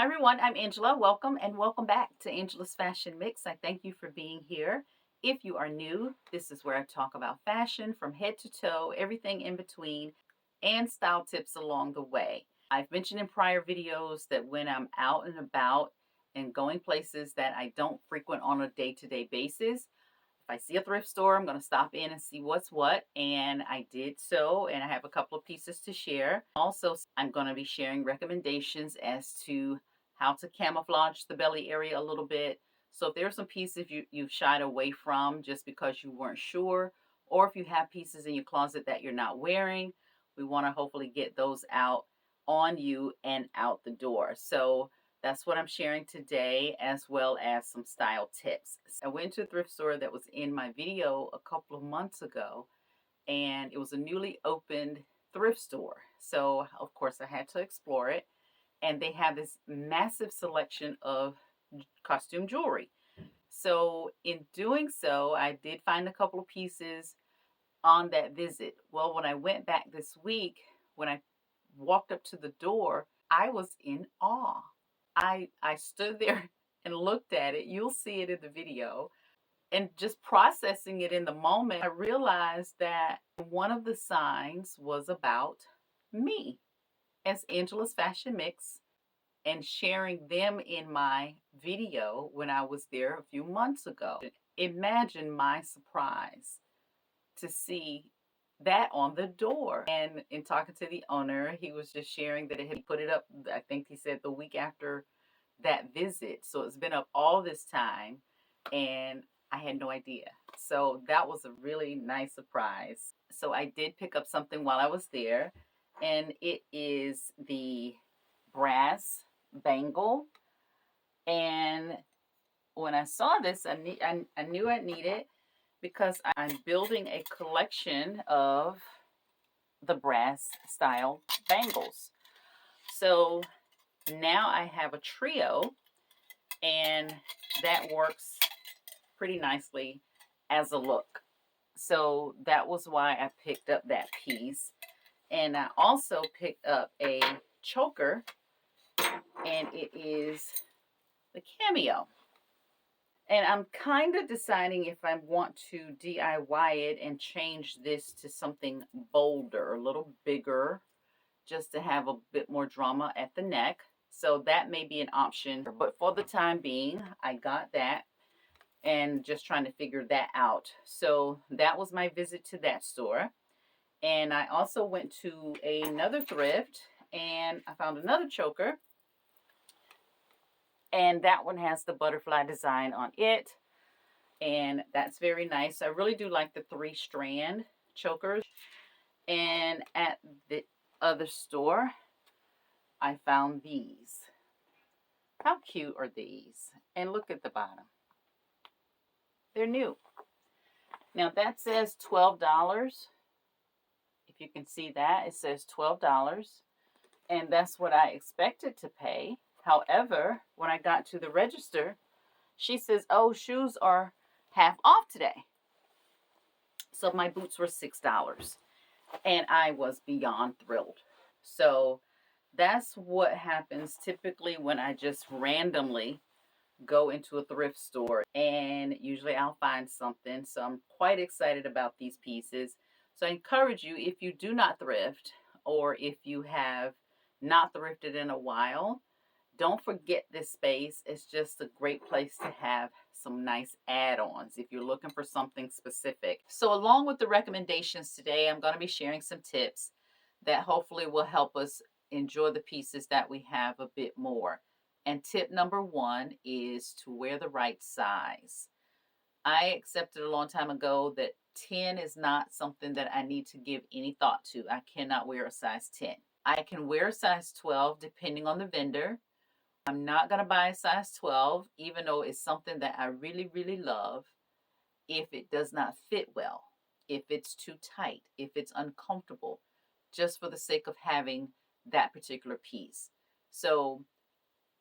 Hi everyone, I'm Angela. Welcome and welcome back to Angela's Fashion Mix. I thank you for being here. If you are new, this is where I talk about fashion from head to toe, everything in between, and style tips along the way. I've mentioned in prior videos that when I'm out and about and going places that I don't frequent on a day-to-day basis, if I see a thrift store, I'm going to stop in and see what's what. And I did so, and I have a couple of pieces to share. Also, I'm going to be sharing recommendations as to how to camouflage the belly area a little bit. So if there's some pieces you've shied away from just because you weren't sure, or if you have pieces in your closet that you're not wearing, we want to hopefully get those out on you and out the door. So that's what I'm sharing today, as well as some style tips. I went to a thrift store that was in my video a couple of months ago, and it was a newly opened thrift store. So, of course, I had to explore it. And they have this massive selection of costume jewelry. So, in doing so, I did find a couple of pieces on that visit. Well, when I went back this week, when I walked up to the door, I was in awe. I stood there and looked at it. You'll see it in the video. And just processing it in the moment, I realized that one of the signs was about me as Angela's Fashion Mix and sharing them in my video when I was there a few months ago. Imagine my surprise to see that on the door. And in talking to the owner, he was just sharing that it had put it up, I think he said the week after that visit. So it's been up all this time and I had no idea. So that was a really nice surprise. So I did pick up something while I was there, and it is the brass bangle. And when I saw this, I knew I needed it because I'm building a collection of the brass style bangles. So now I have a trio, and that works pretty nicely as a look. So that was why I picked up that piece. And I also picked up a choker, and it is the Cameo. And I'm kind of deciding if I want to DIY it and change this to something bolder, a little bigger, just to have a bit more drama at the neck. So that may be an option. But for the time being, I got that and just trying to figure that out. So that was my visit to that store. And I also went to another thrift and I found another choker. And that one has the butterfly design on it. And that's very nice. I really do like the 3-strand chokers. And at the other store, I found these. How cute are these? And look at the bottom. They're new. Now that says $12. If you can see that, it says $12. And that's what I expected to pay. However, when I got to the register, she says, oh, shoes are half off today. So my boots were $6. And I was beyond thrilled. So that's what happens typically when I just randomly go into a thrift store, and usually I'll find something. So I'm quite excited about these pieces. So I encourage you, if you do not thrift, or if you have not thrifted in a while, don't forget this space. It's just a great place to have some nice add-ons if you're looking for something specific. So along with the recommendations today, I'm going to be sharing some tips that hopefully will help us enjoy the pieces that we have a bit more. And tip number 1 is to wear the right size. I accepted a long time ago that 10 is not something that I need to give any thought to. I cannot wear a size 10. I can wear a size 12 depending on the vendor. I'm not going to buy a size 12, even though it's something that I really, really love, if it does not fit well, if it's too tight, if it's uncomfortable, just for the sake of having that particular piece. So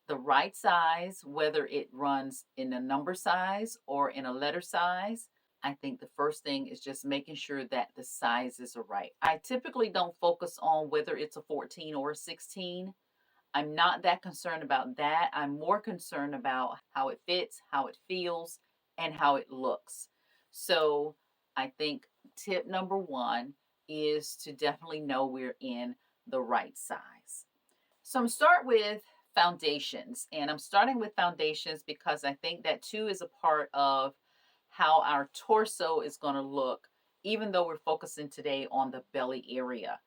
the right size, whether it runs in a number size or in a letter size, I think the first thing is just making sure that the sizes are right. I typically don't focus on whether it's a 14 or a 16. I'm not that concerned about that. I'm more concerned about how it fits, how it feels, and how it looks. So I think tip number one is to definitely know we're in the right size. So I'm start with foundations, and I'm starting with foundations because I think that too is a part of how our torso is going to look, even though we're focusing today on the belly area.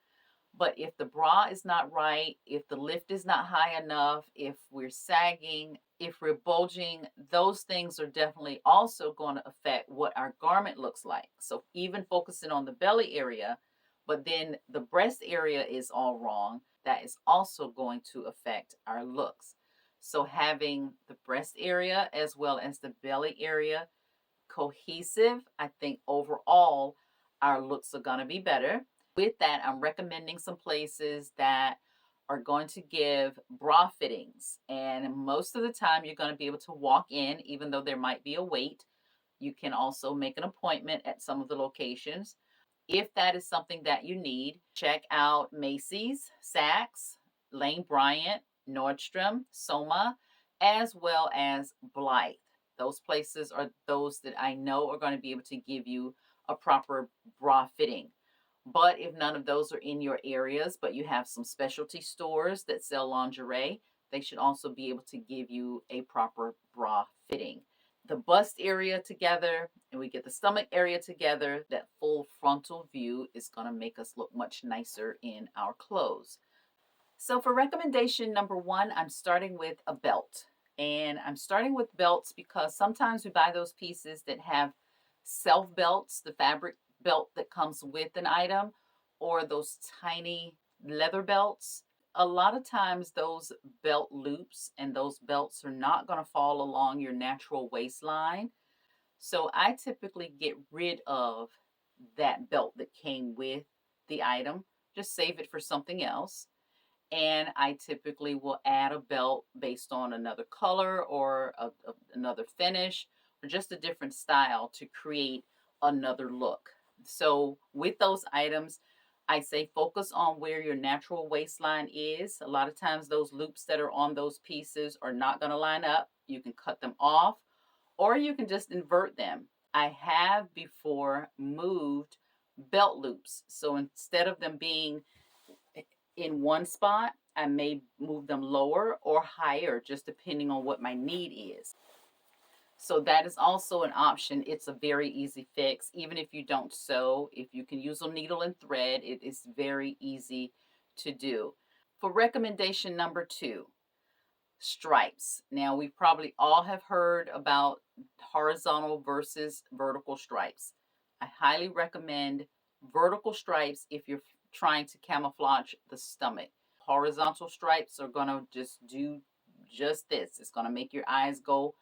But if the bra is not right, if the lift is not high enough, if we're sagging, if we're bulging, those things are definitely also going to affect what our garment looks like. So even focusing on the belly area, but then the breast area is all wrong, that is also going to affect our looks. So having the breast area as well as the belly area cohesive, I think overall our looks are going to be better. With that, I'm recommending some places that are going to give bra fittings. And most of the time, you're going to be able to walk in, even though there might be a wait. You can also make an appointment at some of the locations. If that is something that you need, check out Macy's, Saks, Lane Bryant, Nordstrom, Soma, as well as Blythe. Those places are those that I know are going to be able to give you a proper bra fitting. But if none of those are in your areas, but you have some specialty stores that sell lingerie, they should also be able to give you a proper bra fitting. The bust area together and we get the stomach area together, that full frontal view is going to make us look much nicer in our clothes. So for recommendation number one, I'm starting with a belt. And I'm starting with belts because sometimes we buy those pieces that have self belts, the fabric belt that comes with an item, or those tiny leather belts. A lot of times those belt loops and those belts are not going to fall along your natural waistline. So I typically get rid of that belt that came with the item, just save it for something else. And I typically will add a belt based on another color or another finish or just a different style to create another look. So with those items, I say focus on where your natural waistline is. A lot of times those loops that are on those pieces are not going to line up. You can cut them off or you can just invert them. I have before moved belt loops. So instead of them being in one spot, I may move them lower or higher, just depending on what my need is. So that is also an option. It's a very easy fix. Even if you don't sew, if you can use a needle and thread, it is very easy to do. For recommendation number two, stripes. Now, we probably all have heard about horizontal versus vertical stripes. I highly recommend vertical stripes if you're trying to camouflage the stomach. Horizontal stripes are going to just do just this. It's going to make your eyes go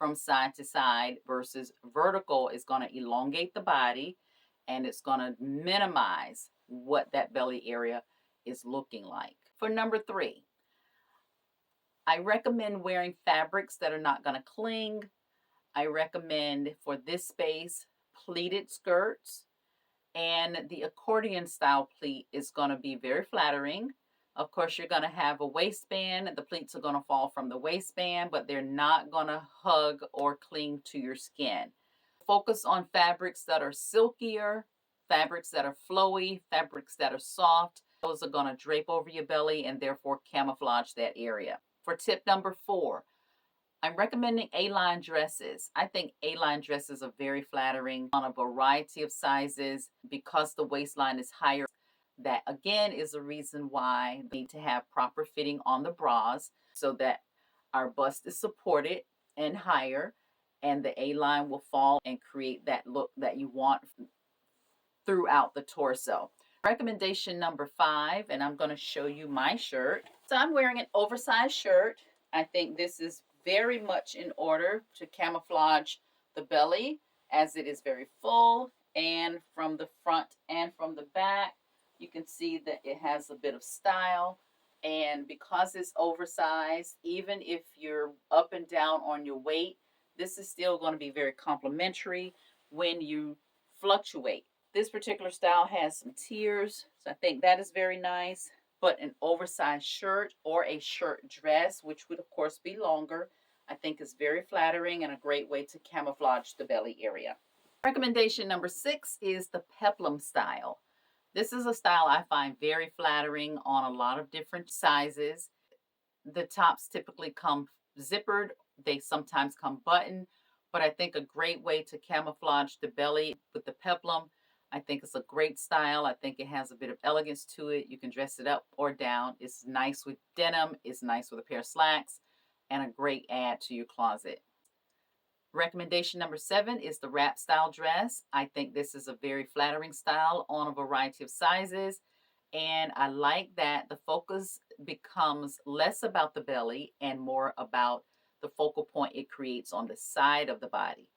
from side to side versus vertical is going to elongate the body and it's going to minimize what that belly area is looking like. For number three, I recommend wearing fabrics that are not going to cling. I recommend for this space pleated skirts, and the accordion style pleat is going to be very flattering. Of course, you're going to have a waistband. The pleats are going to fall from the waistband, but they're not going to hug or cling to your skin. Focus on fabrics that are silkier, fabrics that are flowy, fabrics that are soft. Those are going to drape over your belly and therefore camouflage that area. For tip number four, I'm recommending A-line dresses. I think A-line dresses are very flattering on a variety of sizes because the waistline is higher. That again is a reason why we need to have proper fitting on the bras so that our bust is supported and higher and the A-line will fall and create that look that you want throughout the torso. Recommendation number five, and I'm going to show you my shirt. So I'm wearing an oversized shirt. I think this is very much in order to camouflage the belly as it is very full, and from the front and from the back you can see that it has a bit of style. And because it's oversized, even if you're up and down on your weight, this is still going to be very complimentary when you fluctuate. This particular style has some tiers, so I think that is very nice. but an oversized shirt or a shirt dress, which would of course be longer, I think is very flattering and a great way to camouflage the belly area. Recommendation number 6 is the peplum style. This is a style I find very flattering on a lot of different sizes. The tops typically come zippered, they sometimes come buttoned, but I think a great way to camouflage the belly with the peplum. I think it's a great style. I think it has a bit of elegance to it. You can dress it up or down. It's nice with denim, it's nice with a pair of slacks, and a great add to your closet. Recommendation number 7 is the wrap style dress. I think this is a very flattering style on a variety of sizes. And I like that the focus becomes less about the belly and more about the focal point it creates on the side of the body.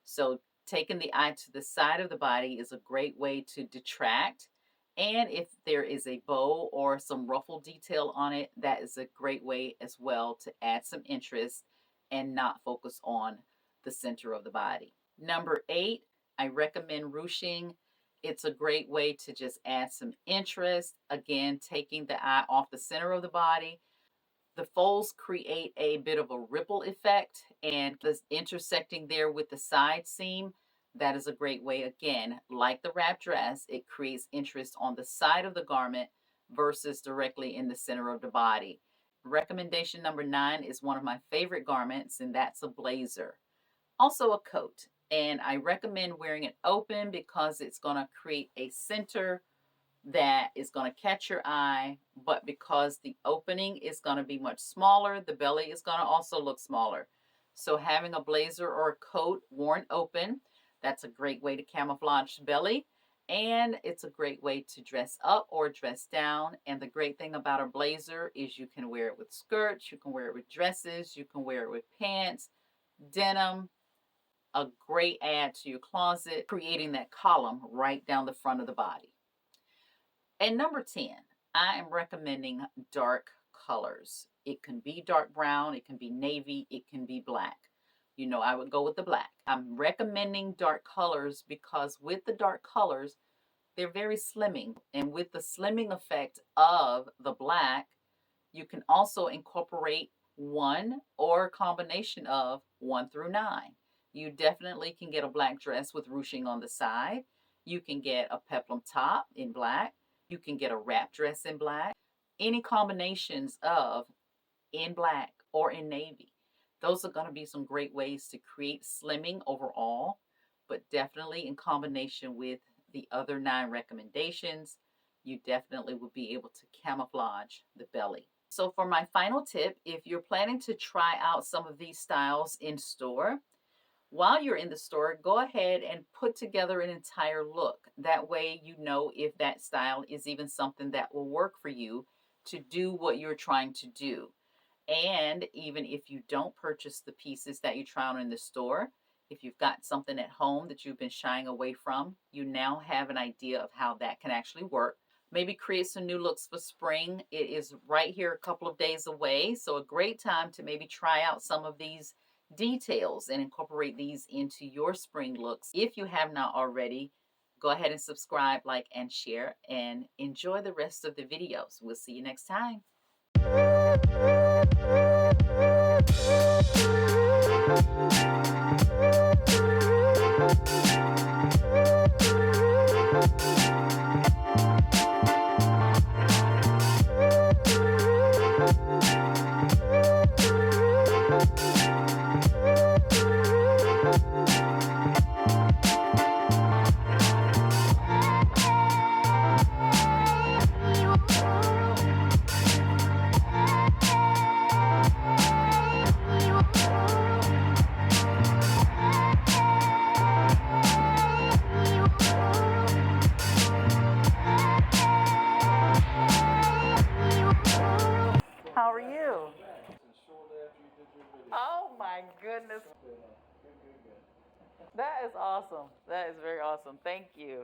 So taking the eye to the side of the body is a great way to detract. And if there is a bow or some ruffle detail on it, that is a great way as well to add some interest and not focus on the center of the body. Number 8, I recommend ruching. It's a great way to just add some interest. Again, taking the eye off the center of the body. The folds create a bit of a ripple effect, and this intersecting there with the side seam, that is a great way. Again, like the wrap dress, it creates interest on the side of the garment versus directly in the center of the body. Recommendation number 9 is one of my favorite garments, and that's a blazer. Also a coat, and I recommend wearing it open because it's going to create a center that is going to catch your eye, but because the opening is going to be much smaller, the belly is going to also look smaller. So having a blazer or a coat worn open, that's a great way to camouflage belly, and it's a great way to dress up or dress down. And the great thing about a blazer is you can wear it with skirts, you can wear it with dresses, you can wear it with pants, denim. A great add to your closet, creating that column right down the front of the body. And number 10, I am recommending dark colors. It can be dark brown, it can be navy, it can be black. You know, I would go with the black. I'm recommending dark colors because with the dark colors, they're very slimming. And with the slimming effect of the black, you can also incorporate 1 or a combination of 1 through 9. You definitely can get a black dress with ruching on the side. You can get a peplum top in black. You can get a wrap dress in black. Any combinations of in black or in navy. Those are going to be some great ways to create slimming overall, but definitely in combination with the other 9 recommendations, you definitely will be able to camouflage the belly. So for my final tip, if you're planning to try out some of these styles in store, while you're in the store, go ahead and put together an entire look. That way you know if that style is even something that will work for you to do what you're trying to do. And even if you don't purchase the pieces that you try on in the store, if you've got something at home that you've been shying away from, you now have an idea of how that can actually work. Maybe create some new looks for spring. It is right here a couple of days away, so a great time to maybe try out some of these details and incorporate these into your spring looks. If you have not already, go ahead and subscribe, like, and share, and enjoy the rest of the videos. We'll see you next time. How are you? Oh my goodness. That is awesome. That is very awesome. Thank you.